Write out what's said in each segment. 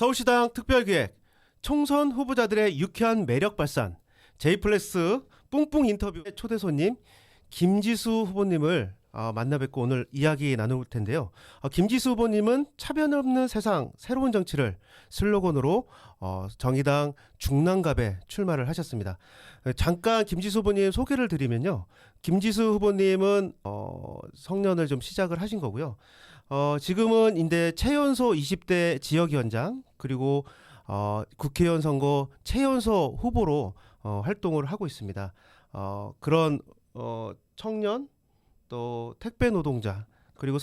서울시당 특별기획 총선 후보자들의 유쾌한 매력 발산 J플렉스 뿡뿡 인터뷰 초대 손님 김지수 후보님을 만나 뵙고 오늘 이야기 나눌 텐데요. 김지수 후보님은 차별 없는 세상 새로운 정치를 슬로건으로 정의당 중랑갑에 출마를 하셨습니다. 잠깐 김지수 후보님 소개를 드리면요. 김지수 후보님은 성년을 좀 시작을 하신 거고요. 지금은 인대 최연소 20대 지역위원장 그리고 국회의원 선거 최연소 후보로 활동을 하고 있습니다. 그런 청년 또 택배 노동자 그리고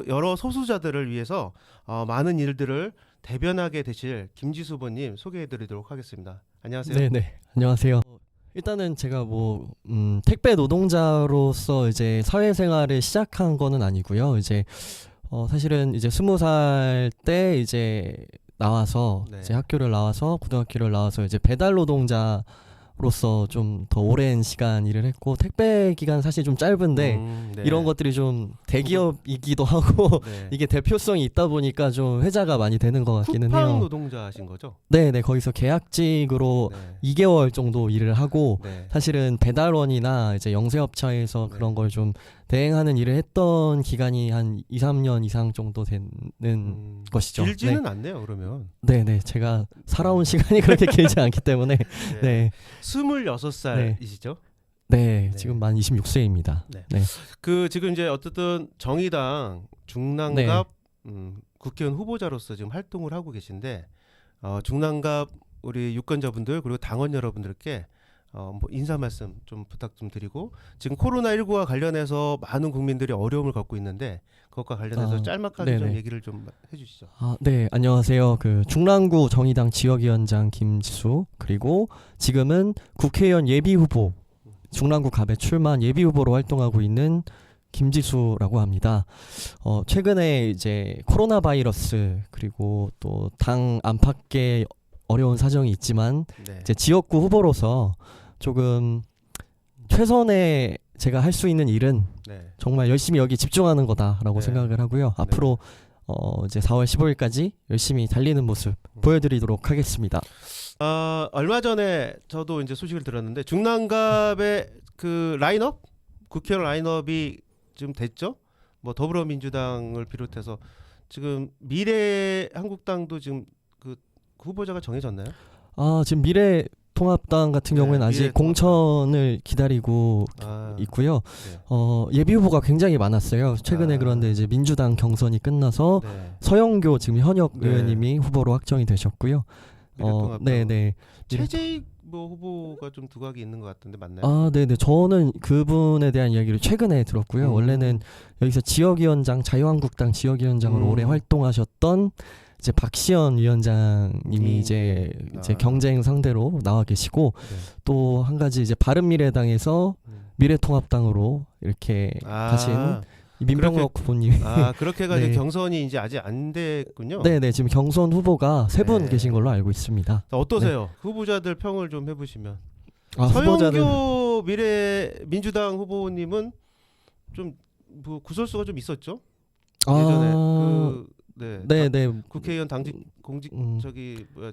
여러 소수자들을 위해서 많은 일들을 대변하게 되실 김지수 후보님 소개해드리도록 하겠습니다. 안녕하세요. 네네, 안녕하세요. 일단은 제가 택배 노동자로서 이제 사회생활을 시작한 거는 아니고요. 이제 사실은 이제 20살 때 이제 나와서 네. 이제 학교를 나와서 고등학교를 나와서 이제 배달 노동자로서 좀 더 오랜 시간 일을 했고, 택배 기간 사실 좀 짧은데 네. 이런 것들이 좀 대기업이기도 하고 네. 이게 대표성이 있다 보니까 좀 회자가 많이 되는 것 같기는 해요. 쿠팡 노동자신 거죠? 네네, 거기서 계약직으로 네. 2개월 정도 일을 하고 네. 사실은 배달원이나 이제 영세업체에서 네. 그런 걸 좀 대행하는 일을 했던 기간이 한 2, 3년 이상 정도 되는 것이죠. 길지는 않네요, 그러면. 네네, 제가 살아온 시간이 그렇게 길지 않기 때문에 네. 26살이시죠? 네, 네. 지금 만 26세입니다. 네. 네. 지금 이제 어쨌든 정의당 중랑갑 국회의원 후보자로서 지금 활동을 하고 계신데 중랑갑 우리 유권자분들 그리고 당원 여러분들께 뭐 인사 말씀 좀 부탁 좀 드리고, 지금 코로나19와 관련해서 많은 국민들이 어려움을 겪고 있는데 그것과 관련해서 짤막하게 좀 네네. 얘기를 좀 해주시죠. 네, 안녕하세요. 중랑구 정의당 지역위원장 김지수, 그리고 지금은 국회의원 예비후보, 중랑구 갑에 출마한 예비후보로 활동하고 있는 김지수라고 합니다. 최근에 이제 코로나 바이러스 그리고 또 당 안팎의 어려운 사정이 있지만 네. 이제 지역구 후보로서 조금 최선의 제가 할 수 있는 일은 네. 정말 열심히 여기 집중하는 거다라고 네. 생각을 하고요. 앞으로 이제 4월 15일까지 열심히 달리는 모습 보여드리도록 하겠습니다. 얼마 전에 저도 이제 소식을 들었는데 중랑갑의 그 라인업, 국회의원 라인업이 지금 됐죠? 뭐 더불어민주당을 비롯해서 지금 미래한국당도 지금 그 후보자가 정해졌나요? 지금 미래통합당 같은 경우에는 아직 미래통합당. 공천을 기다리고 있고요. 네. 예비 후보가 굉장히 많았어요. 최근에 그런데 이제 민주당 경선이 끝나서 네. 서영교 지금 현역 네. 의원님이 후보로 확정이 되셨고요. 미래통합당. 네네. 최재익 뭐 후보가 좀 두각이 있는 것 같은데 맞나요? 네네. 저는 그분에 대한 이야기를 최근에 들었고요. 원래는 여기서 지역위원장, 자유한국당 지역위원장으로 오래 활동하셨던 이제 박시연 위원장님이 이제 경쟁 상대로 나와 계시고, 네. 또 한 가지 이제 바른미래당에서 미래통합당으로 이렇게 가신 민병록 후보님. 그렇게 해가지고 네. 경선이 이제 아직 안 됐군요. 네네, 지금 경선 후보가 3분 네. 계신 걸로 알고 있습니다. 어떠세요? 후보자들 평을 좀 해보시면. 후보자들 서영교 민주당 후보님은 좀 뭐 구설수가 좀 있었죠? 예전에 네네. 국회의원 당직 공직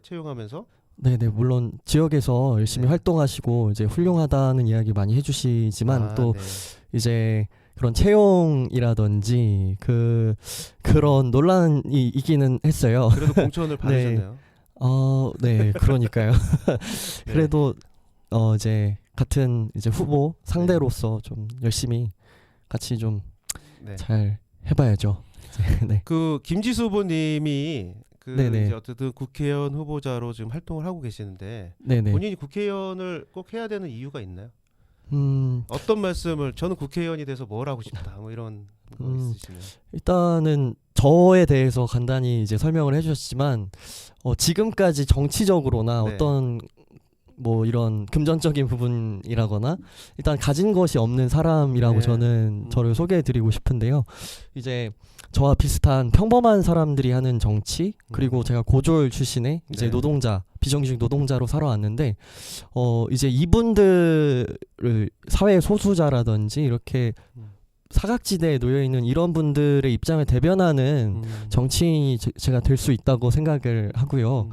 채용하면서. 네네, 물론 지역에서 열심히 네. 활동하시고 이제 훌륭하다는 이야기 많이 해주시지만 또 네. 이제 그런 채용이라든지 그런 논란이 있기는 했어요. 그래도 공천을 받으셨네요. 네, 그러니까요. 네. 그래도 이제 같은 이제 후보 상대로서 좀 열심히 같이 좀 잘 해봐야죠. 네. 그 김지수 후보님이 네네. 이제 어쨌든 국회의원 후보자로 지금 활동을 하고 계시는데 네네. 본인이 국회의원을 꼭 해야 되는 이유가 있나요? 음, 어떤 말씀을 저는 국회의원이 돼서 뭘 하고 싶다 뭐 이런 거 있으시면. 일단은 저에 대해서 간단히 이제 설명을 해주셨지만 지금까지 정치적으로나 네. 어떤 뭐 이런 금전적인 부분이라거나 일단 가진 것이 없는 사람이라고 네. 저는 저를 소개해드리고 싶은데요. 이제 저와 비슷한 평범한 사람들이 하는 정치, 그리고 제가 고졸 출신의 이제 네. 노동자, 비정규직 노동자로 살아왔는데 이제 이분들을 사회 소수자라든지 이렇게 사각지대에 놓여 있는 이런 분들의 입장을 대변하는 정치인이 제가 될 수 있다고 생각을 하고요.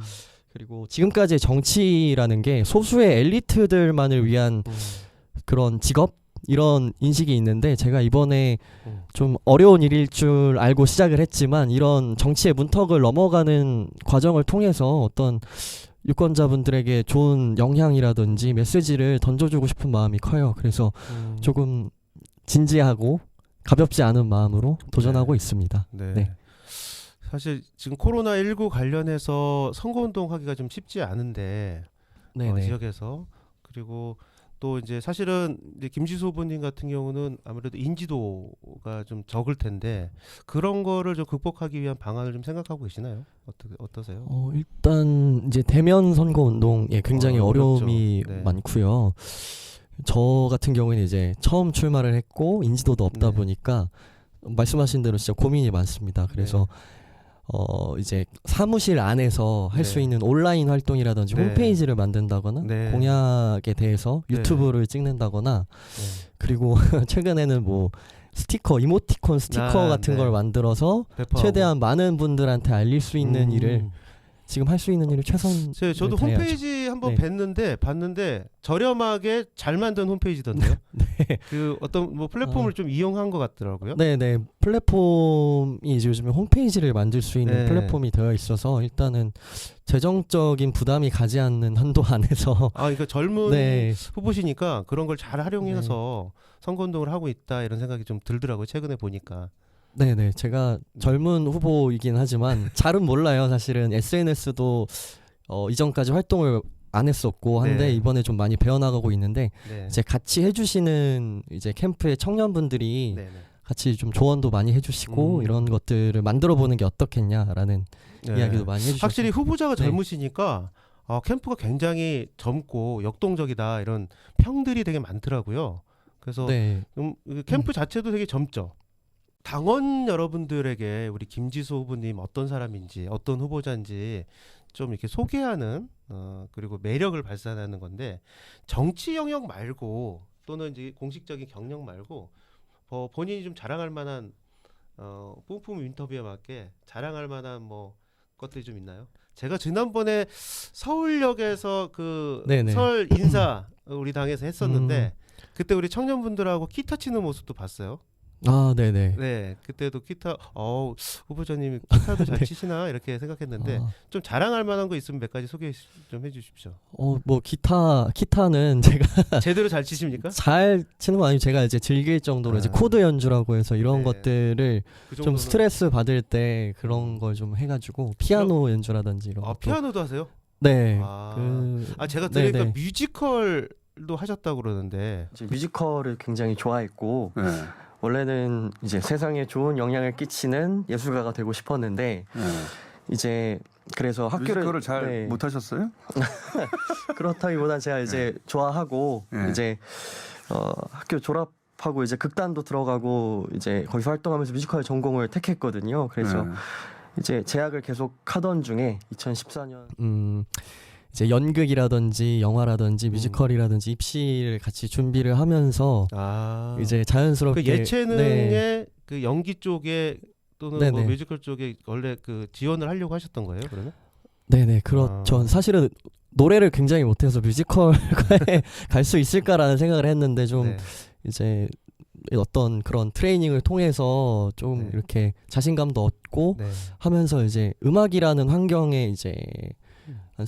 그리고 지금까지의 정치라는 게 소수의 엘리트들만을 위한 그런 직업 이런 인식이 있는데 제가 이번에 좀 어려운 일일 줄 알고 시작을 했지만 이런 정치의 문턱을 넘어가는 과정을 통해서 어떤 유권자분들에게 좋은 영향이라든지 메시지를 던져주고 싶은 마음이 커요. 그래서 조금 진지하고 가볍지 않은 마음으로 도전하고 네. 있습니다. 네. 네. 사실 지금 코로나19 관련해서 선거운동 하기가 좀 쉽지 않은데 네네. 지역에서 그리고 또 이제 사실은 이제 김지수 후보님 같은 경우는 아무래도 인지도가 좀 적을 텐데 그런 거를 좀 극복하기 위한 방안을 좀 생각하고 계시나요? 어떠세요? 일단 이제 대면 선거 운동에 굉장히 어려움이 어렵죠. 네. 많고요. 저 같은 경우에는 이제 처음 출마를 했고 인지도도 없다 네. 보니까 말씀하신 대로 진짜 고민이 많습니다. 그래서 이제 사무실 안에서 할 수 네. 있는 온라인 활동이라든지 네. 홈페이지를 만든다거나 네. 공약에 대해서 네. 유튜브를 찍는다거나 네. 그리고 최근에는 뭐 스티커, 이모티콘 스티커 같은 네. 걸 만들어서 배포하고. 최대한 많은 분들한테 알릴 수 있는 일을 지금 할 수 있는 일을 최선 저도 다해야죠. 홈페이지 한번 네. 봤는데 저렴하게 잘 만든 홈페이지던데요. 네. 그 어떤 뭐 플랫폼을 좀 이용한 것 같더라고요. 네네 플랫폼이 이제 요즘에 홈페이지를 만들 수 있는 네. 플랫폼이 되어 있어서 일단은 재정적인 부담이 가지 않는 한도 안에서 그러니까 젊은 네. 후보시니까 그런 걸 잘 활용해서 선거운동을 하고 있다 이런 생각이 좀 들더라고요. 최근에 보니까. 네네 제가 젊은 후보이긴 하지만 잘은 몰라요. 사실은 SNS도 이전까지 활동을 안 했었고 한데 네. 이번에 좀 많이 배워나가고 있는데 네. 이제 같이 해주시는 이제 캠프의 청년분들이 네. 네. 같이 좀 조언도 많이 해주시고 이런 것들을 만들어보는 게 어떻겠냐라는 네. 이야기도 많이 해주셔서 확실히 후보자가 네. 젊으시니까 캠프가 굉장히 젊고 역동적이다 이런 평들이 되게 많더라고요. 그래서 네. 캠프 자체도 되게 젊죠. 당원 여러분들에게 우리 김지수 후보님 어떤 사람인지 어떤 후보자인지 좀 이렇게 소개하는 그리고 매력을 발산하는 건데 정치 영역 말고 또는 이제 공식적인 경력 말고 본인이 좀 자랑할 만한 뿜뿜 인터뷰에 맞게 자랑할 만한 뭐 것들이 좀 있나요? 제가 지난번에 서울역에서 그 네네. 설 인사 우리 당에서 했었는데 그때 우리 청년분들하고 기타 치는 모습도 봤어요. 네네. 네, 그때도 기타, 후보자님이 기타도 잘 네. 치시나 이렇게 생각했는데 좀 자랑할 만한 거 있으면 몇 가지 소개 좀 해주십시오. 뭐 기타는 제가 제대로 잘 치십니까? 잘 치는 건 아니고 제가 이제 즐길 정도로 이제 코드 연주라고 해서 이런 네. 것들을 그 좀 정도는- 스트레스 받을 때 그런 걸 좀 해가지고 피아노 연주라든지 이런 것도 피아노도 하세요? 네. 제가 들으니까 네네. 뮤지컬도 하셨다고 그러는데. 이제 뮤지컬을 굉장히 좋아했고 네. 원래는 이제 세상에 좋은 영향을 끼치는 예술가가 되고 싶었는데 네. 이제 그래서 학교를 뮤지컬을 잘 네. 못하셨어요? 그렇다기보단 제가 이제 좋아하고 네. 이제 학교 졸업하고 이제 극단도 들어가고 이제 거기서 활동하면서 뮤지컬 전공을 택했거든요. 그래서 네. 이제 재학을 계속 하던 중에 2014년 이제 연극이라든지 영화라든지 뮤지컬이라든지 입시를 같이 준비를 하면서 이제 자연스럽게 그 예체능의 네. 그 연기 쪽에 또는 네네. 뭐 뮤지컬 쪽에 원래 그 지원을 하려고 하셨던 거예요, 그러면? 네네 그렇죠. 사실은 노래를 굉장히 못해서 뮤지컬에 갈 수 있을까라는 생각을 했는데 좀 네. 이제 어떤 그런 트레이닝을 통해서 좀 네. 이렇게 자신감도 얻고 네. 하면서 이제 음악이라는 환경에 이제 한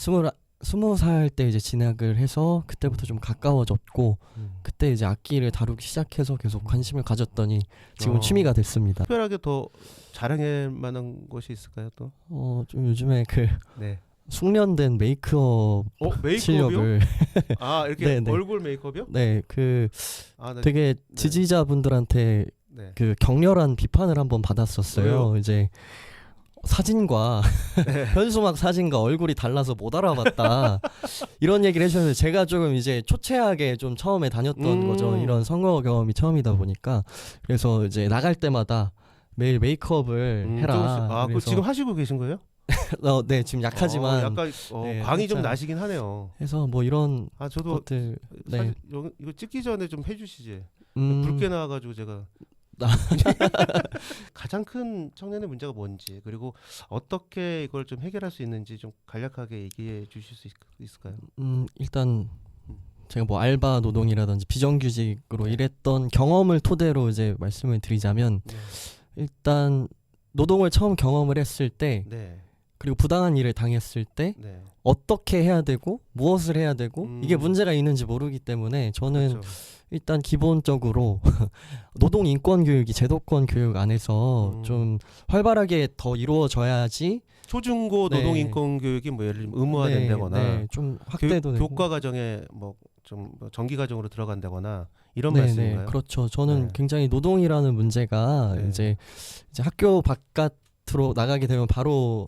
20살 때 이제 진학을 해서 그때부터 좀 가까워졌고 그때 이제 악기를 다루기 시작해서 계속 관심을 가졌더니 지금 취미가 됐습니다. 특별하게 더 자랑할 만한 것이 있을까요, 또? 좀 요즘에 그 네. 숙련된 메이크업 메이크업이요? 실력을 이렇게 네네. 얼굴 메이크업이요? 네, 그 나 되게 지지자분들한테 네. 그 격렬한 비판을 한번 받았었어요. 왜요? 이제 사진과 현수막 사진과 얼굴이 달라서 못 알아봤다 이런 얘기를 해주셨는데 제가 조금 이제 초췌하게 좀 처음에 다녔던 거죠. 이런 선거 경험이 처음이다 보니까 그래서 이제 나갈 때마다 매일 메이크업을 해라. 그거 그래서 지금 하시고 계신 거예요? 네 지금 약하지만 약간 네, 광이 좀 살짝 나시긴 하네요. 해서 뭐 이런 저도 것들 네. 사실 이거 찍기 전에 좀 해주시지. 음, 붉게 나와가지고 제가 가장 큰 청년의 문제가 뭔지 그리고 어떻게 이걸 좀 해결할 수 있는지 좀 간략하게 얘기해 주실 수 있을까요? 일단 제가 뭐 알바 노동이라든지 비정규직으로 네. 일했던 경험을 토대로 이제 말씀을 드리자면 네. 일단 노동을 처음 경험을 했을 때 네. 그리고 부당한 일을 당했을 때 네. 어떻게 해야 되고 무엇을 해야 되고 이게 문제가 있는지 모르기 때문에 저는 그렇죠. 일단 기본적으로 노동 인권 교육이 제도권 교육 안에서 음. 좀 활발하게 더 이루어져야지 초중고 네. 노동 인권 교육이 뭐 예를 들면 의무화된다거나 네, 좀 확대도 되고 교과 과정에 뭐 좀 정기 과정으로 들어간다거나 이런 네, 말씀인가요? 그렇죠. 저는 네. 굉장히 노동이라는 문제가 네. 이제 학교 바깥으로 나가게 되면 바로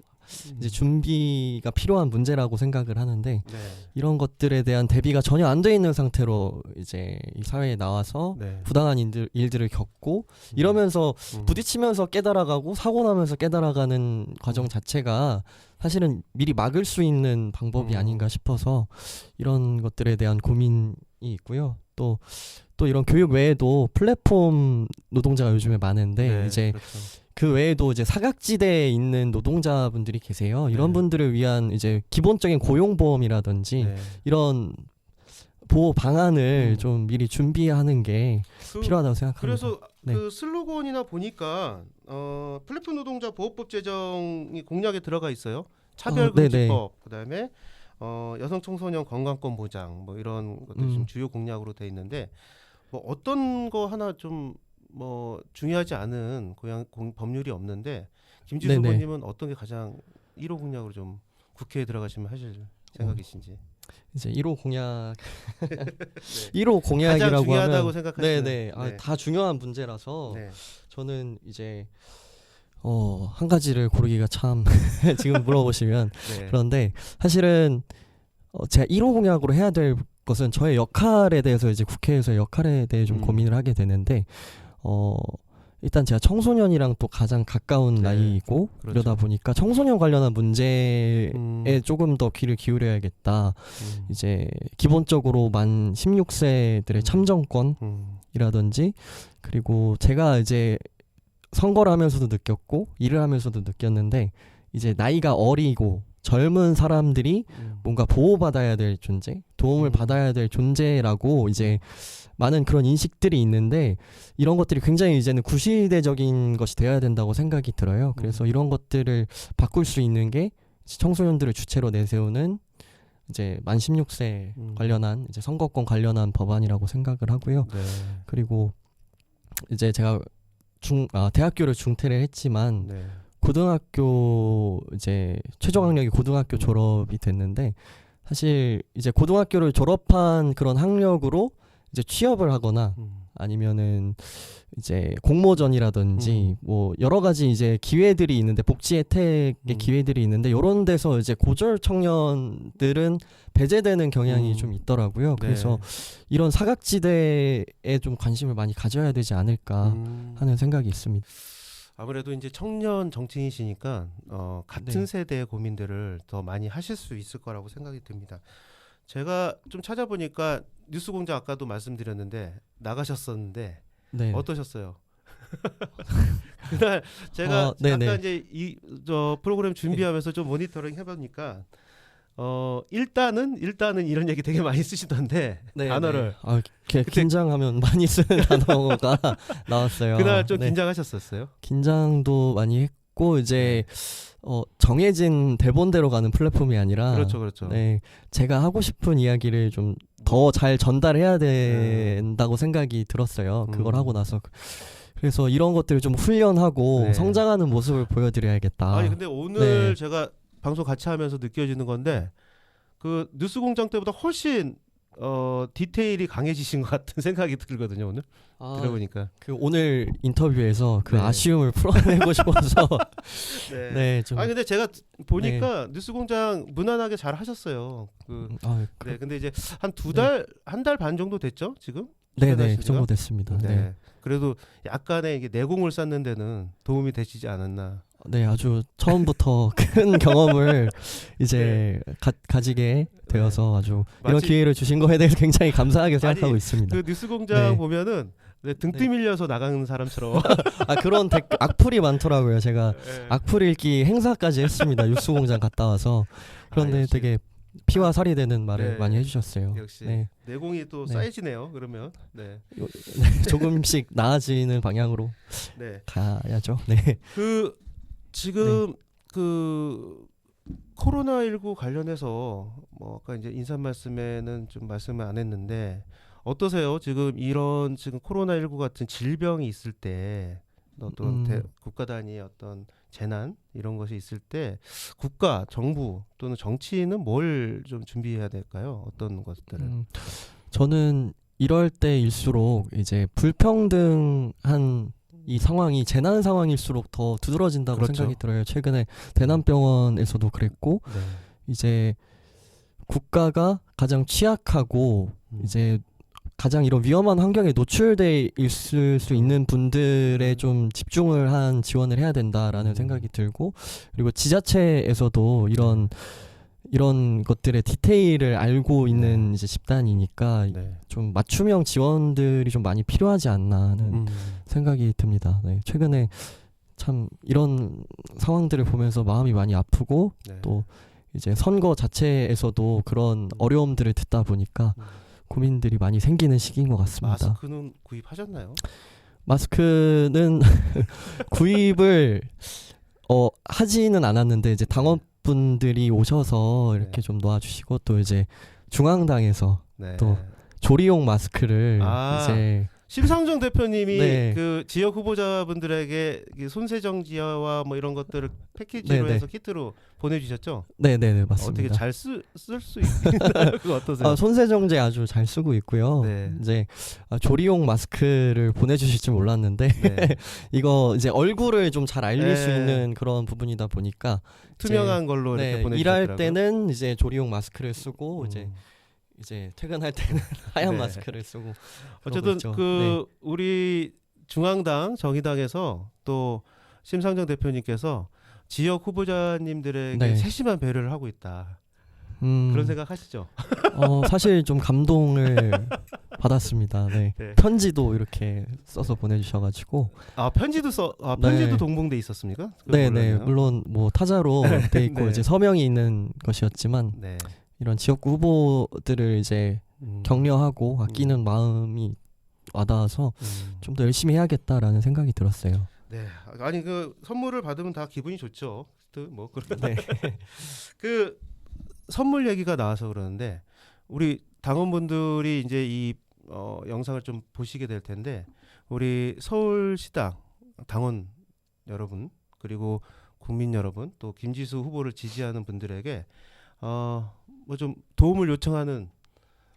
이제 준비가 필요한 문제라고 생각을 하는데 네. 이런 것들에 대한 대비가 전혀 안 돼 있는 상태로 이제 이 사회에 나와서 네. 부당한 일들을 겪고 이러면서 음. 부딪히면서 깨달아가고 사고 나면서 깨달아가는 과정 자체가 사실은 미리 막을 수 있는 방법이 아닌가 싶어서 이런 것들에 대한 고민이 있고요. 또 이런 교육 외에도 플랫폼 노동자가 요즘에 많은데 네, 이제 그렇죠. 그 외에도 이제 사각지대에 있는 노동자분들이 계세요. 이런 네. 분들을 위한 이제 기본적인 고용보험이라든지 네. 이런 보호 방안을 음. 좀 미리 준비하는 게 그- 필요하다고 생각합니다. 그래서 네. 그 슬로건이나 보니까 플랫폼 노동자 보호법 제정이 공약에 들어가 있어요. 차별금지법, 그다음에 여성 청소년 건강권 보장 뭐 이런 것들이 좀 주요 공약으로 돼 있는데 뭐 어떤 거 하나 좀 뭐 중요하지 않은 법률이 없는데 김지수 네네. 후보님은 어떤 게 가장 1호 공약으로 좀 국회에 들어가시면 하실 생각이신지 이제 1호 공약 네. 1호 가장 공약이라고 중요하다고 하면 생각하시는 네네 다 중요한 문제라서 네. 저는 이제 한 가지를 고르기가 참 지금 물어보시면 네. 그런데 사실은 제가 1호 공약으로 해야 될 것은 저의 역할에 대해서 이제 국회에서의 역할에 대해 좀 고민을 하게 되는데 일단 제가 청소년이랑 또 가장 가까운 네, 나이이고 그렇죠. 이러다 보니까 청소년 관련한 문제에 조금 더 귀를 기울여야겠다. 이제 기본적으로 만 16세들의 참정권이라든지 그리고 제가 이제 선거를 하면서도 느꼈고 일을 하면서도 느꼈는데 이제 나이가 어리고 젊은 사람들이 뭔가 보호받아야 될 존재, 도움을 받아야 될 존재라고 이제 많은 그런 인식들이 있는데 이런 것들이 굉장히 이제는 구시대적인 것이 되어야 된다고 생각이 들어요. 그래서 이런 것들을 바꿀 수 있는 게 청소년들을 주체로 내세우는 이제 만 16세 관련한 이제 선거권 관련한 법안이라고 생각을 하고요. 네. 그리고 이제 제가 대학교를 중퇴를 했지만 네. 고등학교 이제 최종 학력이 고등학교 졸업이 됐는데 사실 이제 고등학교를 졸업한 그런 학력으로 이제 취업을 하거나 아니면은 이제 공모전이라든지 뭐 여러 가지 이제 기회들이 있는데 복지 혜택의 기회들이 있는데 이런 데서 이제 고졸 청년들은 배제되는 경향이 좀 있더라고요. 그래서 이런 사각지대에 좀 관심을 많이 가져야 되지 않을까 하는 생각이 있습니다. 아무래도 이제 청년 정치인이시니까 같은 네. 세대의 고민들을 더 많이 하실 수 있을 거라고 생각이 듭니다. 제가 좀 찾아보니까 뉴스공장 아까도 말씀드렸는데 나가셨었는데 네. 어떠셨어요? 그날 제가 네네. 아까 이제 저 프로그램 준비하면서 좀 모니터링 해보니까 일단은 이런 얘기 되게 많이 쓰시던데 단어를 긴장하면 많이 쓰는 단어가 나왔어요. 그날 좀 긴장하셨었어요? 긴장도 많이 했고 이제 정해진 대본대로 가는 플랫폼이 아니라 그렇죠. 네, 제가 하고 싶은 이야기를 좀 더 잘 전달해야 된다고 생각이 들었어요. 그걸 하고 나서 그래서 이런 것들을 좀 훈련하고 성장하는 모습을 보여드려야겠다. 아니 근데 오늘 제가 방송 같이 하면서 느껴지는 건데 그 뉴스공장 때보다 훨씬 디테일이 강해지신 것 같은 생각이 들거든요. 오늘 들어보니까 그 오늘 인터뷰에서 그 아쉬움을 풀어내고 싶어서 좀. 아니 근데 제가 보니까 뉴스공장 무난하게 잘 하셨어요. 그래. 근데 이제 한 한 달 반 정도 됐죠 지금? 네네 그 정도 됐습니다. 네. 그래도 약간의 이게 내공을 쌓는 데는 도움이 되시지 않았나. 네, 아주 처음부터 큰 경험을 이제 가지게 되어서 아주 이런 기회를 주신 거에 대해서 굉장히 감사하게 생각하고 있습니다. 그 뉴스공장 보면은 네, 등 뛰밀려서 나가는 사람처럼. 아 그런 악플이 많더라고요. 제가 네. 악플 읽기 행사까지 했습니다. 육수공장 갔다 와서. 그런데 역시. 되게 피와 살이 되는 말을 네. 많이 해주셨어요. 역시 네. 내공이 또 네. 쌓여지네요. 그러면 조금씩 나아지는 방향으로 네. 가야죠. 네. 그 지금 그 코로나19 관련해서 뭐 아까 이제 인사 말씀에는 좀 말씀을 안 했는데 어떠세요? 지금 이런 지금 코로나19 같은 질병이 있을 때 어떤 국가 단위의 어떤 재난 이런 것이 있을 때 국가, 정부 또는 정치인은 뭘 좀 준비해야 될까요? 어떤 것들을? 저는 이럴 때일수록 이제 불평등한 이 상황이 재난 상황일수록 더 두드러진다고 그렇죠. 생각이 들어요. 최근에 대남병원에서도 그랬고 네. 이제 국가가 가장 취약하고 이제 가장 이런 위험한 환경에 노출돼 있을 수 있는 분들에 좀 집중을 한 지원을 해야 된다라는 생각이 들고 그리고 지자체에서도 이런 것들의 디테일을 알고 있는 이제 집단이니까 네. 좀 맞춤형 지원들이 좀 많이 필요하지 않나 하는 생각이 듭니다. 네, 최근에 참 이런 상황들을 보면서 마음이 많이 아프고 네. 또 이제 선거 자체에서도 그런 어려움들을 듣다 보니까 고민들이 많이 생기는 시기인 것 같습니다. 마스크는 구입하셨나요? 마스크는 구입을 하지는 않았는데 이제 당원분들이 오셔서 이렇게 네. 좀 놓아주시고 또 이제 중앙당에서 네. 또 조리용 마스크를 아. 이제 심상정 대표님이 네. 그 지역 후보자분들에게 손세정지와 뭐 이런 것들을 패키지로 네네. 해서 키트로 보내주셨죠? 네네네 어떻게 맞습니다. 잘 쓸 수 있나요? 그거 어떠세요? 손세정제 아주 잘 쓰고 있고요. 네. 이제 조리용 마스크를 보내주실 줄 몰랐는데 네. 이거 이제 얼굴을 좀 잘 알릴 수 네. 있는 그런 부분이다 보니까 투명한 걸로 이렇게 네, 보내주셨더라고요. 일할 때는 이제 조리용 마스크를 쓰고 이제 퇴근할 때는 하얀 네. 마스크를 쓰고 어쨌든 있죠. 그 우리 중앙당 정의당에서 또 심상정 대표님께서 지역 후보자님들에게 네. 세심한 배려를 하고 있다. 그런 생각 하시죠? 사실 좀 감동을 받았습니다. 네. 네. 편지도 이렇게 써서 보내주셔가지고 편지도 네. 동봉돼 있었습니까? 그건 네네 몰랐네요. 물론 뭐 타자로 돼 있고 네. 이제 서명이 있는 것이었지만 네. 이런 지역구 후보들을 이제 격려하고 아끼는 마음이 와닿아서 좀 더 열심히 해야겠다라는 생각이 들었어요. 네. 아니 그 선물을 받으면 다 기분이 좋죠. 뭐 그런 네. 그 선물 얘기가 나와서 그러는데 우리 당원분들이 이제 이 영상을 좀 보시게 될 텐데 우리 서울시당 당원 여러분 그리고 국민 여러분 또 김지수 후보를 지지하는 분들에게 뭐 좀 도움을 요청하는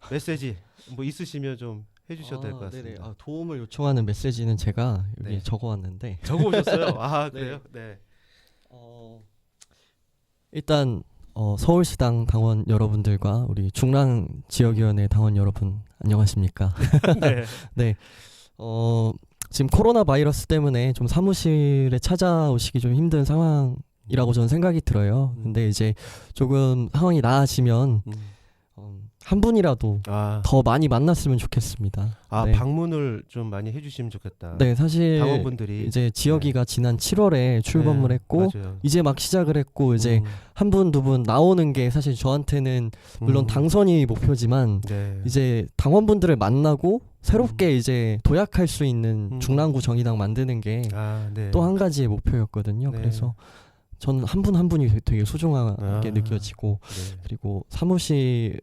메시지 뭐 있으시면 좀 해주셔도 될 것 같습니다. 네네. 도움을 요청하는 메시지는 제가 여기 네. 적어왔는데 적어 오셨어요? 아 그래요? 네. 일단 서울시당 당원 여러분들과 우리 중랑 지역위원회 당원 여러분 안녕하십니까? 네. 네. 지금 코로나 바이러스 때문에 좀 사무실에 찾아오시기 좀 힘든 상황이라고 저는 생각이 들어요. 근데 이제 조금 상황이 나아지면 한 분이라도 더 많이 만났으면 좋겠습니다. 네. 방문을 좀 많이 해주시면 좋겠다. 네, 사실 당원분들이 이제 지역위가 지난 7월에 출범을 네, 했고 맞아요. 이제 막 시작을 했고 이제 한 분, 두 분 나오는 게 사실 저한테는 물론 당선이 목표지만 네. 이제 당원분들을 만나고 새롭게 이제 도약할 수 있는 중랑구 정의당 만드는 게 또 한 네. 가지의 목표였거든요. 네. 그래서 저는 한 분 한 분이 되게 소중하게 느껴지고 네. 그리고 사무실에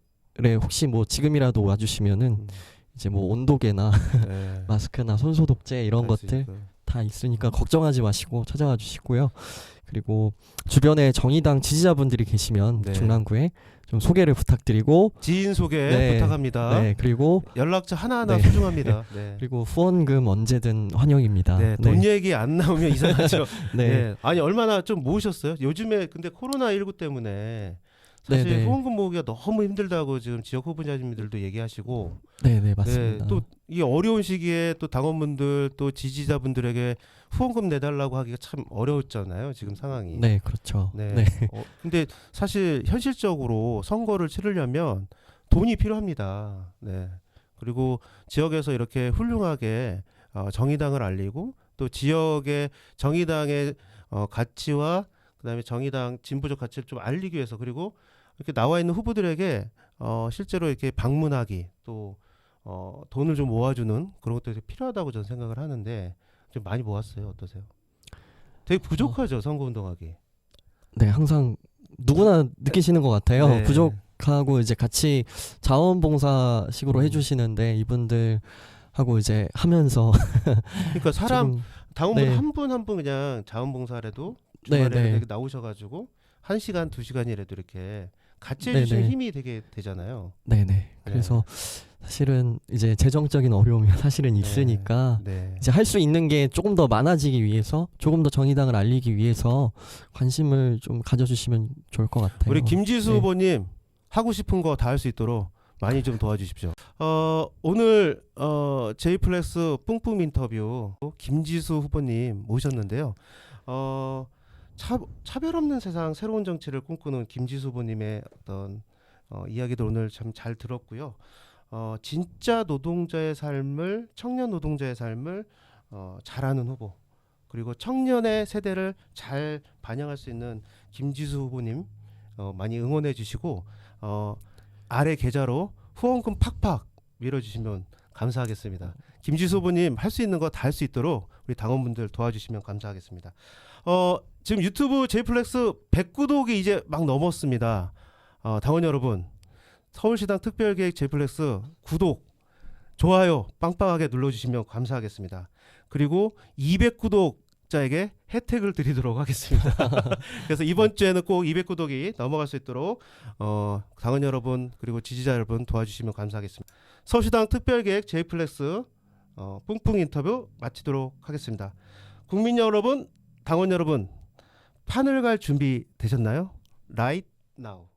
혹시 뭐 지금이라도 와주시면은 이제 뭐 온도계나 네. 마스크나 손소독제 이런 할수 것들 있고. 다 있으니까 걱정하지 마시고 찾아와 주시고요. 그리고 주변에 정의당 지지자분들이 계시면 네. 중랑구에 좀 소개를 부탁드리고 지인 소개 네. 부탁합니다. 네, 그리고 연락처 하나하나 네. 소중합니다. 네. 그리고 후원금 언제든 환영입니다. 네, 돈 얘기 안 나오면 이상하죠. 네. 네. 아니 얼마나 좀 모으셨어요? 요즘에 근데 코로나19 때문에 사실 네, 네. 후원금 모으기가 너무 힘들다고 지금 지역 후보자님들도 얘기하시고 네, 맞습니다. 또 이 어려운 시기에 또 당원분들 또 지지자분들에게 후원금 내달라고 하기가 참 어려웠잖아요. 지금 상황이. 네, 그렇죠. 네. 네. 근데 사실 현실적으로 선거를 치르려면 돈이 필요합니다. 네. 그리고 지역에서 이렇게 훌륭하게 정의당을 알리고 또 지역의 정의당의 가치와 그다음에 정의당 진보적 가치를 좀 알리기 위해서 그리고 이렇게 나와 있는 후보들에게 실제로 이렇게 방문하기 또 돈을 좀 모아주는 그런 것도 되게 필요하다고 저는 생각을 하는데 좀 많이 모았어요. 어떠세요? 되게 부족하죠 선거운동하기. 네, 항상 누구나 느끼시는 것 같아요. 네. 부족하고 이제 같이 자원봉사식으로 음. 해주시는데 이분들하고 이제 하면서 그러니까 사람 조금, 당원분 네. 한 분 한 분 그냥 자원봉사라도 네, 주말에 네. 이렇게 나오셔가지고 1시간 2시간이라도 이렇게 같이 네, 해주시는 네. 힘이 되게 되잖아요. 네네. 그래서 사실은 이제 재정적인 어려움이 사실은 있으니까 네. 이제 할 수 있는 게 조금 더 많아지기 위해서 조금 더 정의당을 알리기 위해서 관심을 좀 가져주시면 좋을 것 같아요. 우리 김지수 네. 후보님 하고 싶은 거 다 할 수 있도록 많이 좀 도와주십시오. 오늘 제이플렉스 뿡뿡 인터뷰 김지수 후보님 모셨는데요. 차별 없는 세상 새로운 정치를 꿈꾸는 김지수 후보님의 어떤 이야기들 오늘 참 잘 들었고요. 진짜 노동자의 삶을 청년 노동자의 삶을 잘하는 후보 그리고 청년의 세대를 잘 반영할 수 있는 김지수 후보님 많이 응원해 주시고 아래 계좌로 후원금 팍팍 밀어주시면 감사하겠습니다. 김지수 후보님 할 수 있는 거 다 할 수 있도록 우리 당원분들 도와주시면 감사하겠습니다. 지금 유튜브 제이플렉스 100구독이 이제 막 넘었습니다. 당원 여러분 서울시당 특별계획 제이플렉스 구독 좋아요 빵빵하게 눌러주시면 감사하겠습니다. 그리고 200구독자에게 혜택을 드리도록 하겠습니다. 그래서 이번 주에는 꼭 200구독이 넘어갈 수 있도록 당원 여러분 그리고 지지자 여러분 도와주시면 감사하겠습니다. 서울시당 특별계획 제이플렉스 뿡뿡 인터뷰 마치도록 하겠습니다. 국민 여러분, 당원 여러분, 판을 갈 준비 되셨나요? Right now.